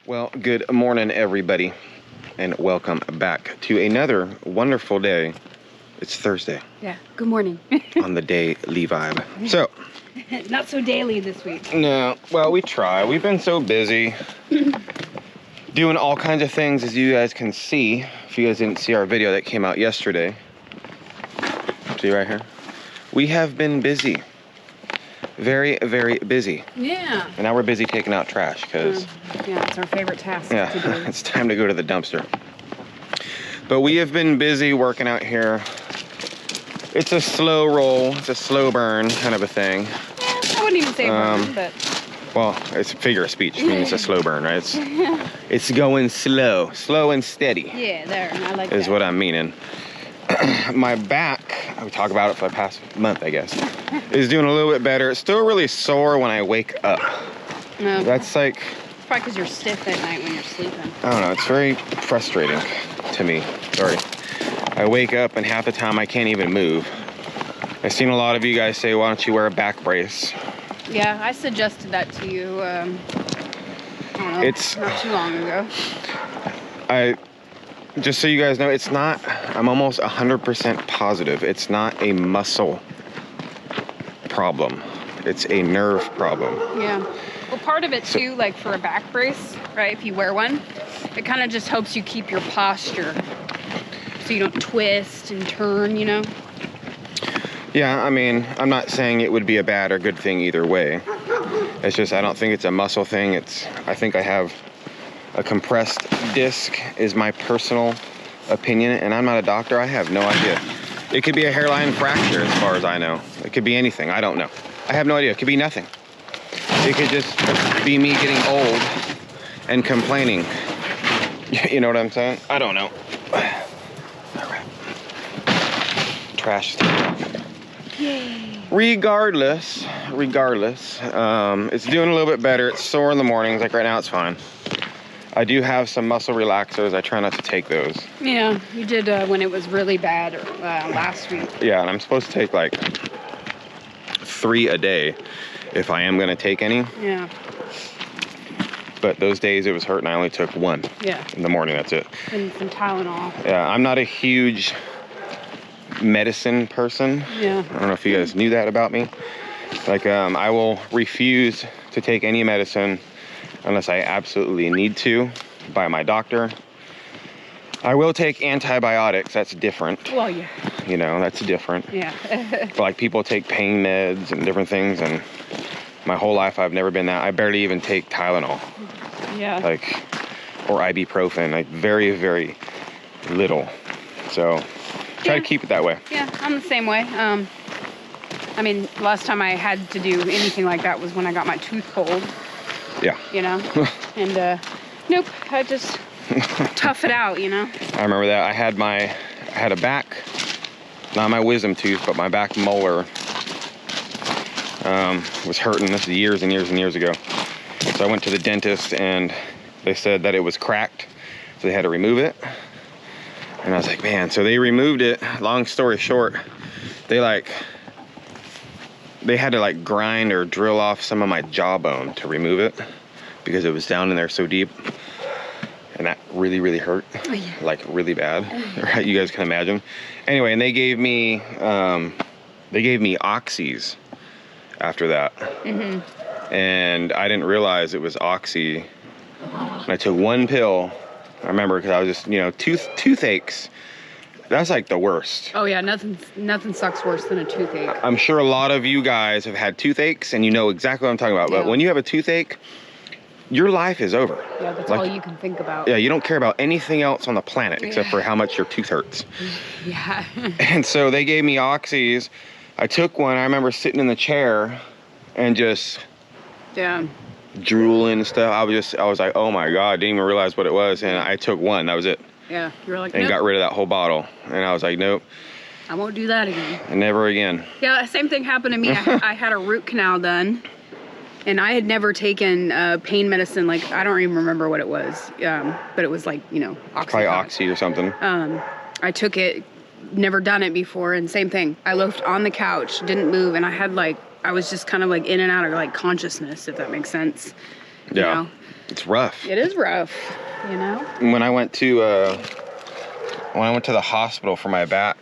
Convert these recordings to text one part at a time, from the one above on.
Well, good morning, everybody, and welcome back to another wonderful day. It's Thursday. Yeah, good morning. On the daily vibe. So. Not so daily this week. No, well, we try. We've been so busy doing all kinds of things, as you guys can see. If you guys didn't see our video that came out yesterday. See right here? We have been busy. Very, very busy. Yeah. And now we're busy taking out trash because... yeah, it's our favorite task to do. It's time to go to the dumpster. But we have been busy working out here. It's a slow roll. It's a slow burn kind of a thing. Yeah, I wouldn't even say burn, but... Well, it's a figure of speech. I mean, it's a slow burn, right? It's going slow. Slow and steady. Yeah, there. I like that. Is what I'm meaning. My back, we talk about it for the past month, I guess, is doing a little bit better. It's still really sore when I wake up. No. That's like... Probably because you're stiff at night when you're sleeping. I don't know. It's very frustrating to me. Sorry. I wake up and half the time I can't even move. I've seen a lot of you guys say, why don't you wear a back brace? Yeah, I suggested that to you, I don't know, it's not too long ago. Just so you guys know, it's not, I'm almost 100% positive, it's not a muscle problem. It's a nerve problem. Yeah. Well, part of it too, like for a back brace, right, if you wear one, it kind of just helps you keep your posture so you don't twist and turn, you know? Yeah, I mean, I'm not saying it would be a bad or good thing either way. It's just, I don't think it's a muscle thing. I think I have a compressed disc is my personal opinion, and I'm not a doctor. I have no idea. It could be a hairline fracture as far as I know. It could be anything. I don't know. I have no idea. It could be nothing. It could just be me getting old and complaining. You know what I'm saying? I don't know. All right. Trash is taken off. Yay. Regardless, it's doing a little bit better. It's sore in the mornings. Like right now, it's fine. I do have some muscle relaxers. I try not to take those. Yeah, you did when it was really bad last week. Yeah, and I'm supposed to take like 3 a day if I am going to take any. Yeah. But those days it was hurting, I only took 1. Yeah. In the morning, that's it. And some Tylenol. Yeah, I'm not a huge medicine person. Yeah. I don't know if you guys knew that about me. Like, I will refuse to take any medicine unless I absolutely need to by my doctor. I will take antibiotics. That's different. Well, yeah. You know, that's different. Yeah. But like people take pain meds and different things, and my whole life I've never been that. I barely even take Tylenol. Yeah. Like, or ibuprofen. Like very, very little. So try to keep it that way. Yeah, I'm the same way. I mean, last time I had to do anything like that was when I got my tooth pulled. Yeah. You know? And, nope, I just tough it out, you know? I remember that. I had a back, not my wisdom tooth, but my back molar was hurting. This is years and years and years ago. So I went to the dentist and they said that it was cracked. So they had to remove it. And I was like, man, so they removed it. Long story short, they had to like grind or drill off some of my jawbone to remove it because it was down in there so deep. And that really, really hurt. Oh, yeah. Like really bad, right? You guys can imagine. Anyway, and they gave me oxys after that. Mm-hmm. And I didn't realize it was oxy. And I took 1 pill. I remember because I was just, you know, toothaches. That's like the worst. Oh yeah, nothing sucks worse than a toothache. I'm sure a lot of you guys have had toothaches and you know exactly what I'm talking about. Yeah. But when you have a toothache, your life is over. Yeah, that's like, all you can think about. Yeah, you don't care about anything else on the planet except for how much your tooth hurts. Yeah. And so they gave me oxys. I took one. I remember sitting in the chair and just drooling and stuff. I was like, oh my God, didn't even realize what it was. And I took 1, that was it. Yeah, you were like, and nope. Got rid of that whole bottle. And I was like, nope. I won't do that again. Never again. Yeah, same thing happened to me. I had a root canal done. And I had never taken pain medicine. Like, I don't even remember what it was. But it was like, you know, oxy. Probably oxy or something. I took it, never done it before. And same thing. I loafed on the couch, didn't move. And I was just kind of like in and out of like consciousness, if that makes sense. You know? It's rough. It is rough, you know? When I went to the hospital for my back,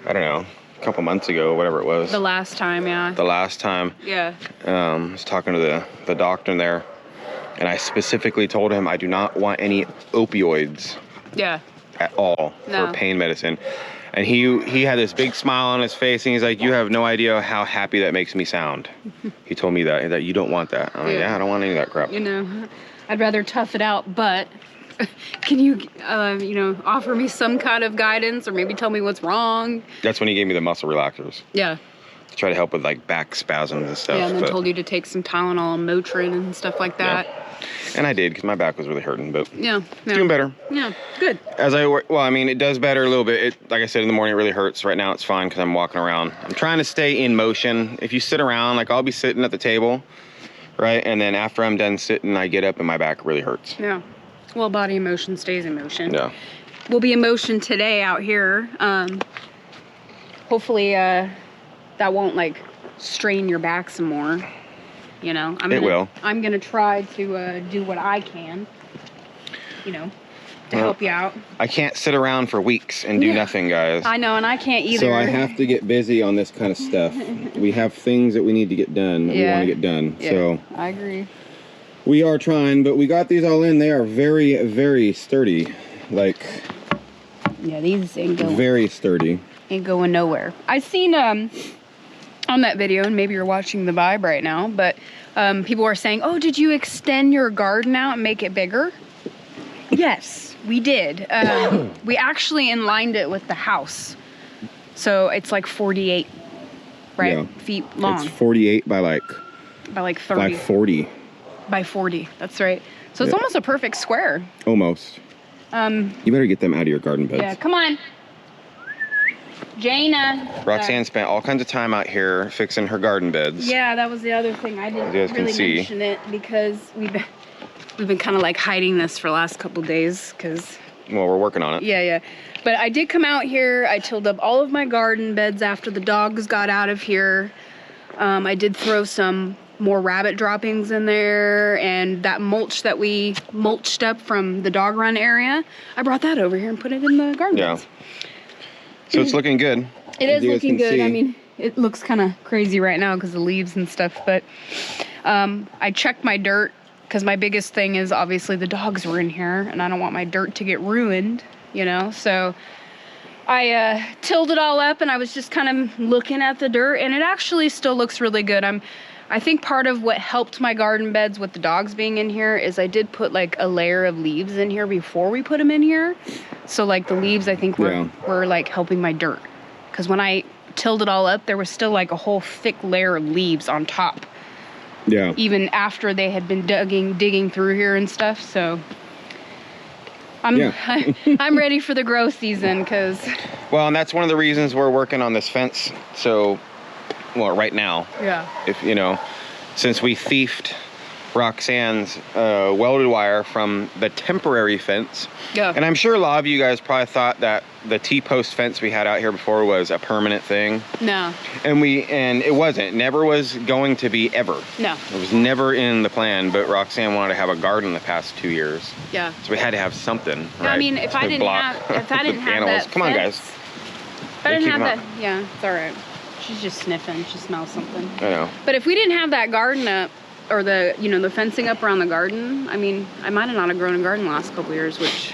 I don't know, a couple months ago, whatever it was. The last time, yeah. The last time. Yeah. I was talking to the doctor there, and I specifically told him I do not want any opioids. Yeah. At all for pain medicine. And he had this big smile on his face, and he's like, you have no idea how happy that makes me sound. He told me that you don't want that. I'm like, yeah, I don't want any of that crap. You know, I'd rather tough it out, but can you, you know, offer me some kind of guidance or maybe tell me what's wrong? That's when he gave me the muscle relaxers. Yeah. To try to help with like back spasms and stuff. Yeah, and then told you to take some Tylenol and Motrin and stuff like that. Yeah. And I did, because my back was really hurting, but it's doing better. Yeah, good. Well, I mean, it does better a little bit. Like I said, in the morning it really hurts. Right now it's fine because I'm walking around. I'm trying to stay in motion. If you sit around, like I'll be sitting at the table, right? And then after I'm done sitting, I get up and my back really hurts. Yeah. Well, body in motion stays in motion. Yeah. We'll be in motion today out here. Hopefully that won't like strain your back some more. You know, I'm gonna try to do what I can, you know, to help you out. I can't sit around for weeks and do nothing, guys. I know, and I can't either. So I have to get busy on this kind of stuff. We have things that we need to get done that we want to get done. Yeah, so I agree. We are trying, but we got these all in. They are very, very sturdy. Like, yeah, these ain't going. Very sturdy. Ain't going nowhere. I seen on that video, and maybe you're watching the vibe right now, but people were saying, oh, did you extend your garden out and make it bigger? Yes, we did. We actually inlined it with the house. So it's like 48, right? Feet long. It's 48 by like 30. By 40. By 40, that's right. So it's almost a perfect square. Almost. You better get them out of your garden beds. Yeah, come on. Jana. Roxanne spent all kinds of time out here fixing her garden beds. Yeah, that was the other thing. I didn't really mention it because we've been kind of like hiding this for the last couple days because... Well, we're working on it. Yeah. But I did come out here. I tilled up all of my garden beds after the dogs got out of here. I did throw some more rabbit droppings in there, and that mulch that we mulched up from the dog run area, I brought that over here and put it in the garden beds. So it's looking good. It is looking good. I mean, it looks kind of crazy right now because of the leaves and stuff, but I checked my dirt because my biggest thing is obviously the dogs were in here and I don't want my dirt to get ruined, you know? So I tilled it all up and I was just kind of looking at the dirt, and it actually still looks really good. I think part of what helped my garden beds with the dogs being in here is I did put like a layer of leaves in here before we put them in here. So like the leaves I think were like helping my dirt. Because when I tilled it all up, there was still like a whole thick layer of leaves on top. Yeah. Even after they had been digging through here and stuff. So I'm ready for the grow season because... Well, and that's one of the reasons we're working on this fence. So... Well, right now. Yeah. If you know, since we thiefed Roxanne's welded wire from the temporary fence. Yeah. And I'm sure a lot of you guys probably thought that the T-post fence we had out here before was a permanent thing. No. And it wasn't. It never was going to be ever. No. It was never in the plan, but Roxanne wanted to have a garden the past 2 years. Yeah. So we had to have something, right? I mean, if I didn't have animals. That Come on, guys. If I didn't have that, yeah, it's all right. She's just sniffing. She smells something. I know. But if we didn't have that garden up, or the fencing up around the garden, I mean, I might have not have grown a garden the last couple years, which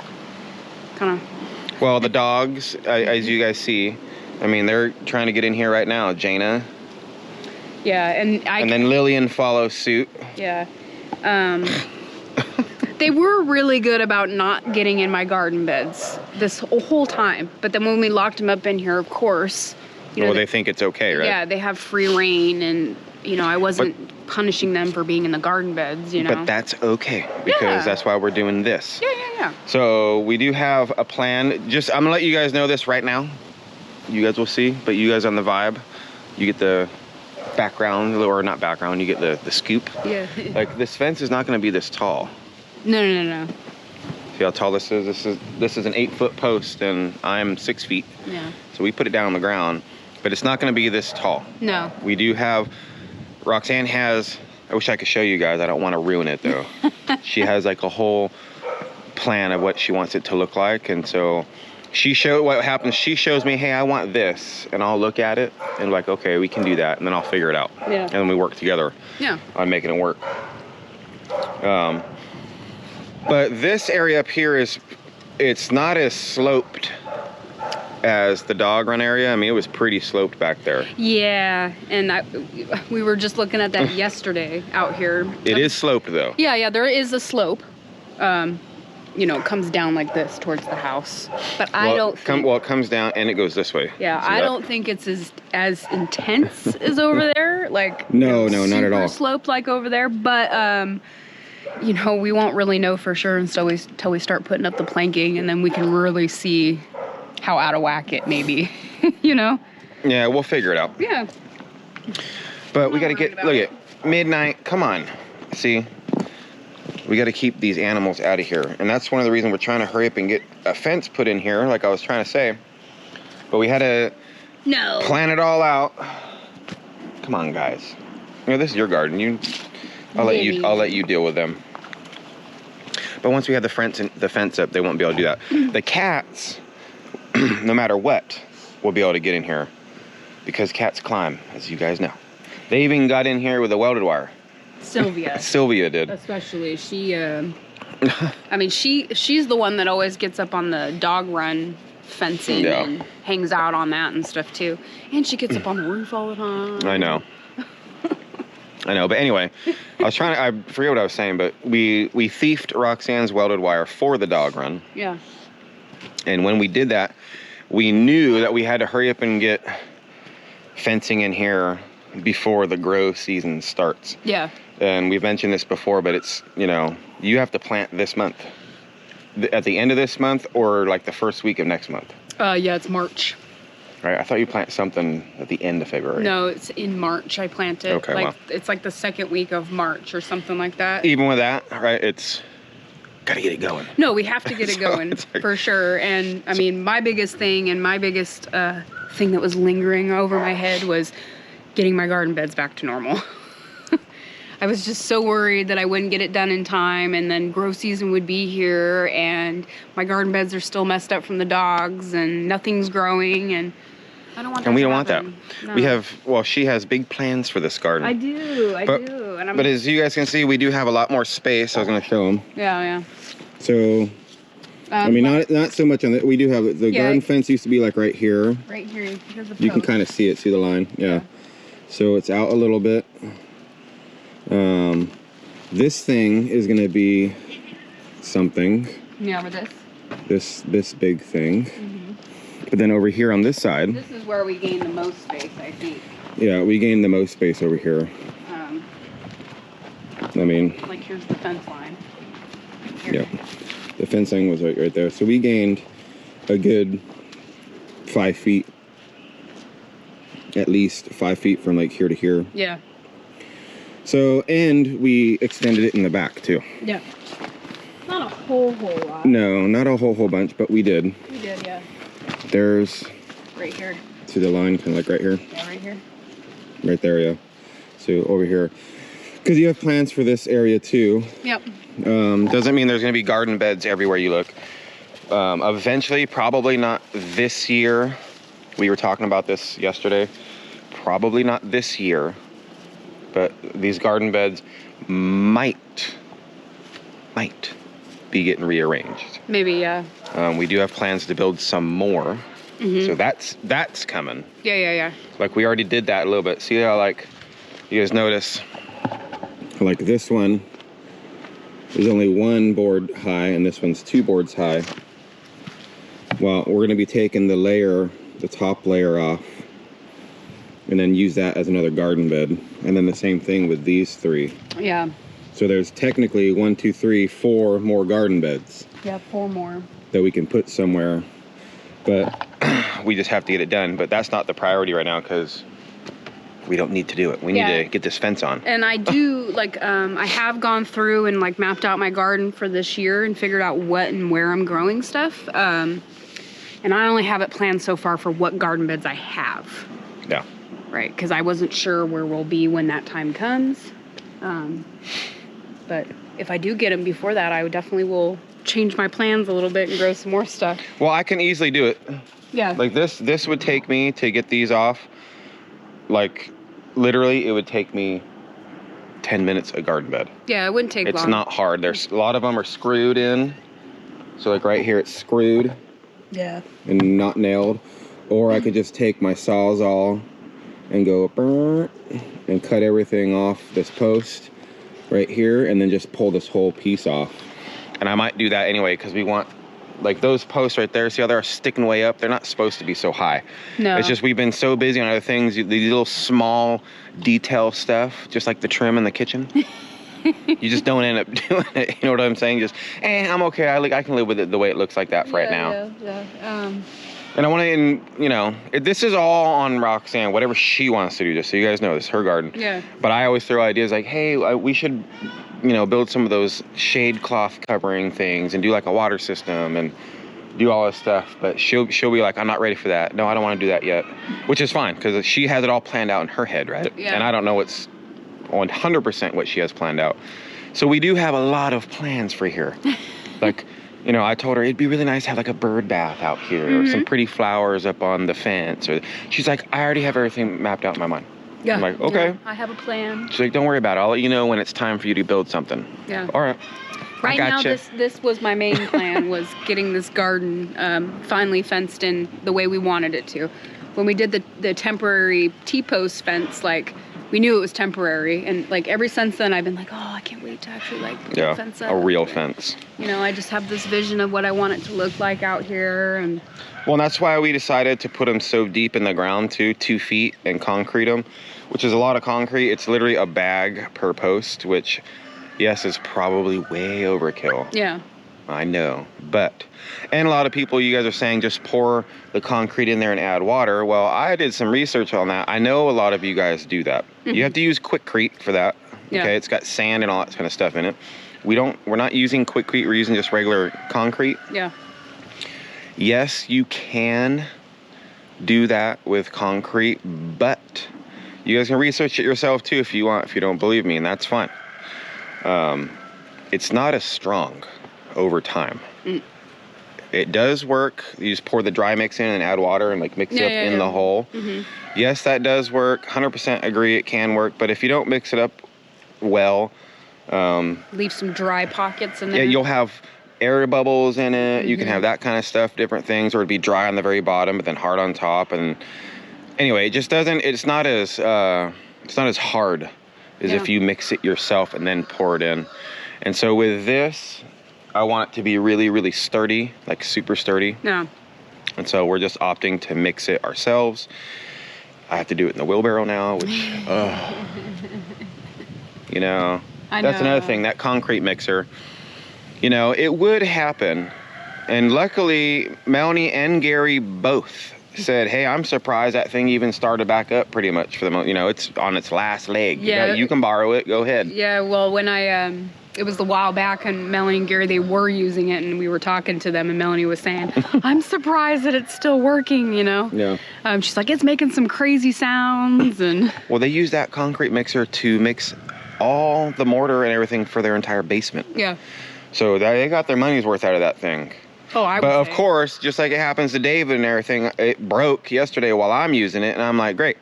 kind of... Well, the dogs, as you guys see, I mean, they're trying to get in here right now. Jana. Yeah, and then Lillian follows suit. Yeah. They were really good about not getting in my garden beds this whole time. But then when we locked them up in here, of course... they think it's okay, right? Yeah, they have free reign, and, I wasn't punishing them for being in the garden beds, But that's okay, because that's why we're doing this. Yeah. So we do have a plan. I'm going to let you guys know this right now. You guys will see, but you guys on the vibe, you get the background, or not background, you get the scoop. Yeah. Like, this fence is not going to be this tall. No. See how tall this is? This is an 8-foot post, and I'm 6 feet. Yeah. So we put it down on the ground. But it's not going to be this tall. No. We do have, Roxanne has I wish I could show you guys. I don't want to ruin it though. She has like a whole plan of what she wants it to look like, and so what happens, she shows me, hey, I want this, and I'll look at it and like, okay, we can do that, and then I'll figure it out. Yeah. And then we work together on making it work. But this area up here it's not as sloped as the dog run area. I mean, it was pretty sloped back there. Yeah, and we were just looking at that yesterday out here. It is sloped though. Yeah, there is a slope. You know, it comes down like this towards the house. But I don't think... Well, it comes down and it goes this way. Yeah, I don't think it's as intense as over there. Like, no, not at all. Super sloped like over there. But, you know, we won't really know for sure until we start putting up the planking, and then we can really see how out of whack it may be, you know? Yeah, we'll figure it out. Yeah. But we got to look at midnight. Come on. See? We got to keep these animals out of here. And that's one of the reasons we're trying to hurry up and get a fence put in here, like I was trying to say. But we had to plan it all out. Come on, guys. You know, this is your garden. I'll let you deal with them. But once we have the fence up, they won't be able to do that. The cats, no matter what, will be able to get in here because cats climb, as you guys know. They even got in here with a welded wire. Sylvia did. Especially she. I mean, she's the one that always gets up on the dog run fencing and hangs out on that and stuff too. And she gets up on the roof all the time. I know. But anyway, I forget what I was saying, but we thiefed Roxanne's welded wire for the dog run. Yeah. And when we did that, we knew that we had to hurry up and get fencing in here before the grow season starts. Yeah. And we've mentioned this before, but it's, you know, you have to plant this month. At the end of this month or like the first week of next month? Yeah, it's March. Right, I thought you plant something at the end of February. No, it's in March I plant it. Okay, like, it's like the second week of March or something like that. Even with that, right, it's gotta get it going. No, we have to get it going for sure. And I mean, my biggest thing and my biggest thing that was lingering over my head was getting my garden beds back to normal. I was just so worried that I wouldn't get it done in time, and then grow season would be here, and my garden beds are still messed up from the dogs, and nothing's growing, and I don't want that. And we don't want that. No. She has big plans for this garden. I do. But as you guys can see, we do have a lot more space. I was going to show them. Yeah. So, I mean, not so much on the, we do have, the garden fence used to be like right here. Right here. You can kind of see the line. Yeah. So it's out a little bit. This thing is going to be something. Yeah, with this big thing. Mm-hmm. But then over here on this side. This is where we gain the most space, I think. Yeah, we gain the most space over here. I mean. Like here's the fence line. Here. Yeah, the fencing was right there. So we gained a good 5 feet. At least 5 feet from like here to here. Yeah. So, and we extended it in the back too. Yeah. Not a whole lot. No, not a whole bunch, but we did. We did, yeah. There's... Right here. See the line, kind of like right here? Yeah, right here. Right there, yeah. So over here. Because you have plans for this area too. Yep. Doesn't mean there's going to be garden beds everywhere you look. Eventually, probably not this year. We were talking about this yesterday. Probably not this year. But these garden beds might be getting rearranged. Maybe, yeah. We do have plans to build some more. Mm-hmm. So that's coming. Yeah. Like we already did that a little bit. See how like, you guys notice, like this one is only 1 board high and this one's 2 boards high. Well, we're gonna be taking the top layer off and then use that as another garden bed. And then the same thing with these 3. Yeah. So there's technically 1, 2, 3, 4 more garden beds. Yeah, 4 more. That we can put somewhere. But we just have to get it done. But that's not the priority right now because we don't need to do it. We need to get this fence on. And I do, like, I have gone through and, like, mapped out my garden for this year and figured out what and where I'm growing stuff. And I only have it planned so far for what garden beds I have. Yeah. Right, because I wasn't sure where we'll be when that time comes. But if I do get them before that, I definitely will change my plans a little bit and grow some more stuff. Well, I can easily do it. Yeah. Like this would take me to get these off. Like literally, it would take me 10 minutes a garden bed. Yeah, it wouldn't take long. It's not hard. There's a lot of them are screwed in. So like right here, it's screwed. Yeah. And not nailed. Or I could just take my Sawzall and go and cut everything off this post right here and then just pull this whole piece off. And I might do that anyway because we want, like those posts right there, see how they're sticking way up? They're not supposed to be so high. No. It's just we've been so busy on other things, these little small detail stuff, just like the trim in the kitchen. You just don't end up doing it, you know what I'm saying? Just, I'm okay, I can live with it the way it looks like that for right now. Yeah. And I want to, you know, this is all on Roxanne, whatever she wants to do, just so you guys know, this is her garden. Yeah. But I always throw ideas like, hey, we should, you know, build some of those shade cloth covering things and do like a water system and do all this stuff. But she'll be like, I'm not ready for that. No, I don't want to do that yet. Which is fine, because she has it all planned out in her head, right? Yeah. And I don't know what's 100% what she has planned out. So we do have a lot of plans for here. Like, you know, I told her it'd be really nice to have like a bird bath out here or some pretty flowers up on the fence. Or she's like, I already have everything mapped out in my mind. Yeah. I'm like, okay. Yeah, I have a plan. She's like, don't worry about it. I'll let you know when it's time for you to build something. Yeah. All right. Right now, this was my main plan, was getting this garden finally fenced in the way we wanted it to. When we did the temporary T-post fence, like, we knew it was temporary, and like ever since then I've been like, oh, I can't wait to actually like put a fence up. A real fence. You know, I just have this vision of what I want it to look like out here. And well, and that's why we decided to put them so deep in the ground too, 2 feet, and concrete them, which is a lot of concrete. It's literally a bag per post, which yes, is probably way overkill. Yeah. I know, but, and a lot of people, you guys are saying just pour the concrete in there and add water. Well, I did some research on that. I know a lot of you guys do that. You have to use Quickcrete for that. Yeah. Okay, it's got sand and all that kind of stuff in it. We're not using Quickcrete, we're using just regular concrete. Yeah. Yes, you can do that with concrete, but you guys can research it yourself too if you want, if you don't believe me, and that's fine. It's not as strong over time. It does work. You just pour the dry mix in and add water and like mix it up in the hole. Yes, that does work. 100% agree it can work, but if you don't mix it up well, leave some dry pockets in there. Yeah, you'll have air bubbles in it. You can have that kind of stuff, different things, or it'd be dry on the very bottom but then hard on top. And anyway, it just doesn't, it's not as hard as if you mix it yourself and then pour it in. And so with this, I want it to be really, really sturdy, like super sturdy. Yeah. And so we're just opting to mix it ourselves. I have to do it in the wheelbarrow now, which, you know, that's another thing, that concrete mixer. You know, it would happen. And luckily, Melanie and Gary both said, hey, I'm surprised that thing even started back up pretty much for the moment. You know, it's on its last leg. Yeah. You can borrow it, go ahead. Yeah, well, when it was a while back, and Melanie and Gary, they were using it, and we were talking to them, and Melanie was saying, I'm surprised that it's still working, you know? Yeah. She's like, it's making some crazy sounds, and... Well, they use that concrete mixer to mix all the mortar and everything for their entire basement. Yeah. So they got their money's worth out of that thing. Oh, I would But of course, just like it happens to David and everything, it broke yesterday while I'm using it, and I'm like, great.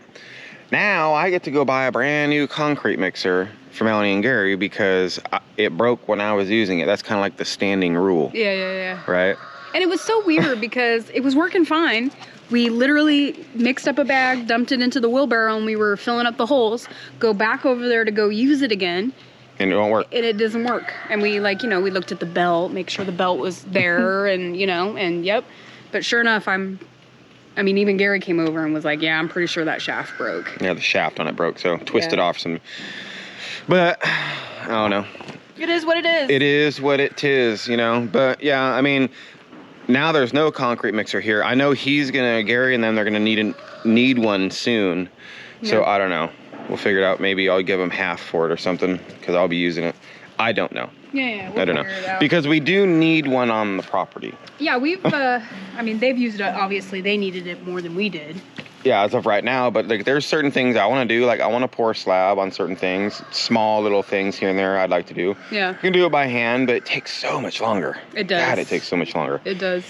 Now I get to go buy a brand new concrete mixer for Melanie and Gary because it broke when I was using it. That's kind of like the standing rule. Yeah. Right? And it was so weird because it was working fine. We literally mixed up a bag, dumped it into the wheelbarrow, and we were filling up the holes. Go back over there to go use it again. And it won't work. And it doesn't work. And we, like, you know, we looked at the belt, make sure the belt was there, and, you know, and yep. But sure enough, I mean, even Gary came over and was like, yeah, I'm pretty sure that shaft broke. Yeah, the shaft on it broke, so twisted off some. But, I don't know. It is what it is. It is what it is, you know. But, yeah, I mean, now there's no concrete mixer here. I know Gary and them, they're going to need one soon. Yeah. So, I don't know. We'll figure it out. Maybe I'll give them half for it or something because I'll be using it. I don't know. Yeah, we'll I don't know. Because we do need one on the property. Yeah, we've, I mean, they've used it. Obviously, they needed it more than we did. Yeah, as of right now, but like there's certain things I want to do. Like I want to pour slab on certain things, small little things here and there I'd like to do. Yeah. You can do it by hand, but it takes so much longer. It does. God, it takes so much longer. It does.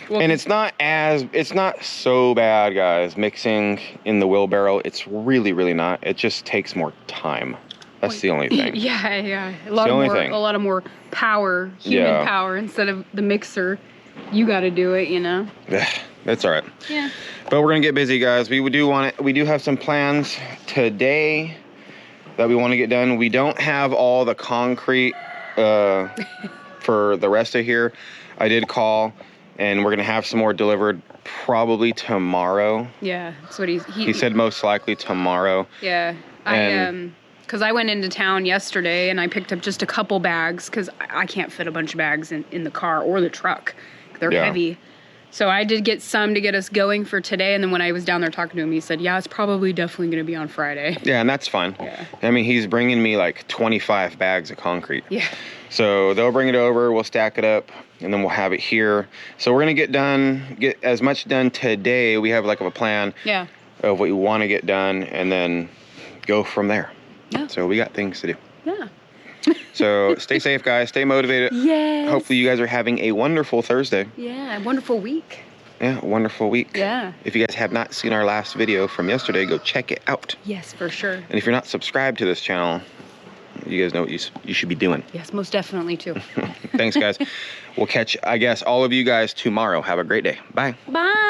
Well, And it's not so bad, guys, mixing in the wheelbarrow. It's really, really not. It just takes more time. That's the only thing. Yeah. A lot of more power, human power instead of the mixer. You got to do it, you know. That's all right. Yeah. But we're gonna get busy, guys. We do have some plans today that we want to get done. We don't have all the concrete for the rest of here. I did call, and we're gonna have some more delivered probably tomorrow. Yeah, that's what he said most likely tomorrow. Yeah, because I went into town yesterday and I picked up just a couple bags because I can't fit a bunch of bags in the car or the truck. They're heavy. So I did get some to get us going for today. And then when I was down there talking to him, he said, yeah, it's probably definitely going to be on Friday. Yeah, and that's fine. Yeah. I mean, he's bringing me like 25 bags of concrete. Yeah. So they'll bring it over, we'll stack it up, and then we'll have it here. So we're going to get as much done today. We have like a plan of what we want to get done and then go from there. Yeah. So we got things to do. Yeah. So stay safe, guys. Stay motivated. Yes. Hopefully you guys are having a wonderful Thursday. Yeah, a wonderful week. Yeah, a wonderful week. Yeah. If you guys have not seen our last video from yesterday, go check it out. Yes, for sure. And if you're not subscribed to this channel, you guys know what you should be doing. Yes, most definitely too. Thanks, guys. We'll catch, I guess, all of you guys tomorrow. Have a great day. Bye. Bye.